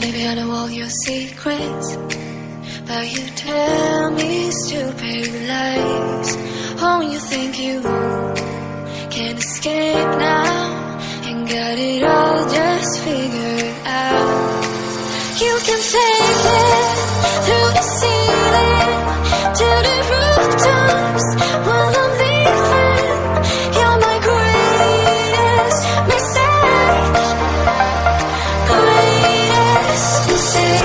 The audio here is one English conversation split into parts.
Maybe I know all your secrets, but you tell me stupid lies. Oh, you think you can escape now and got it all just figured out. You can fake it through the ceiling to the rooftops while I'm leaving. You're my greatest mistake, greatest mistake.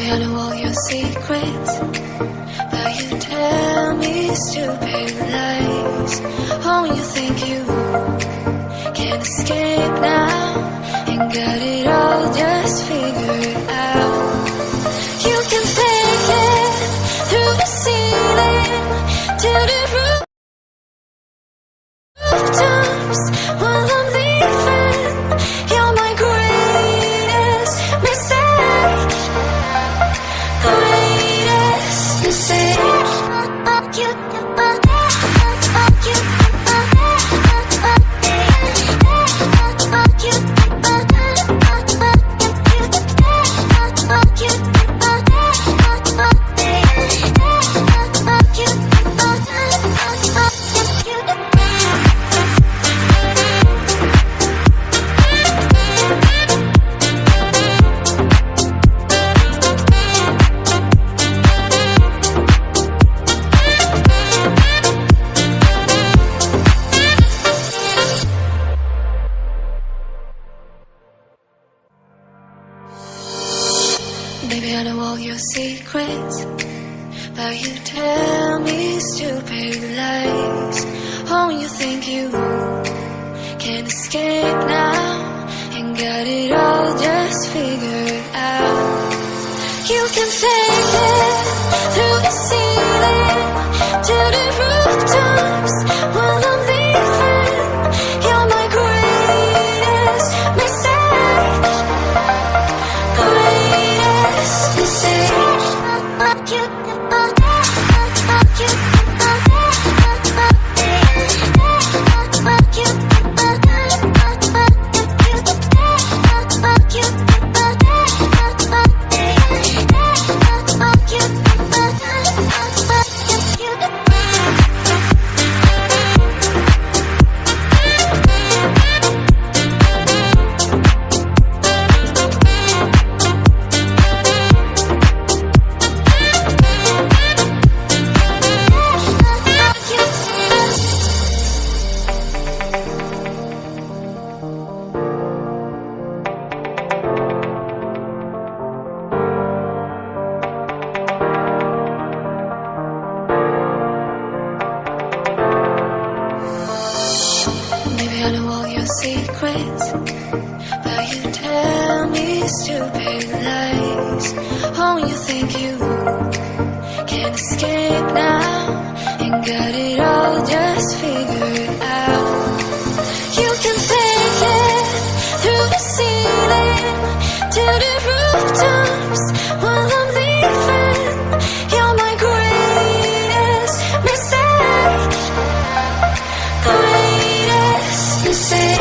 I know all your secrets, but you tell me stupid lies. Oh, you think you can escape now and got it all just figured out. You can fake it through the ceiling to the rooftops while I'm leaving. You're my greatest mistake, greatest mistake. Baby, I know all your secrets, but you tell me stupid lies. Oh, you think you can escape now and got it all just figured out. You can fake it through the ceiling to the rooftops while I'm leaving. You're my greatest mistake, greatest mistake. I know all your secrets, but you tell me stupid lies. Oh, you think you can escape now and got it all just figured out. You can fake it through the ceiling to the rooftops while I'm leaving. You're my greatest mistake, greatest mistake.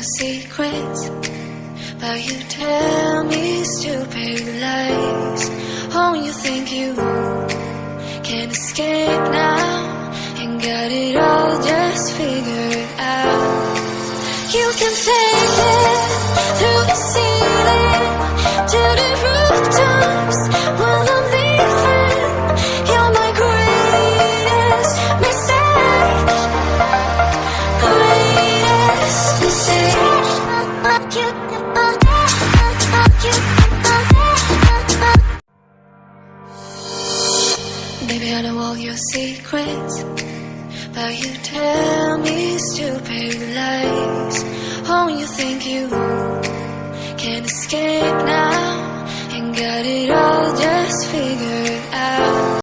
your secrets, but you tell me stupid lies. Oh, you think you can escape now and got it all just figured out. You can take it through the ceiling to the rooftops while I'm leaving. You're my greatest mistake, greatest mistake. Baby, I know all your secrets, but you tell me stupid lies. Oh, you think you can escape now and got it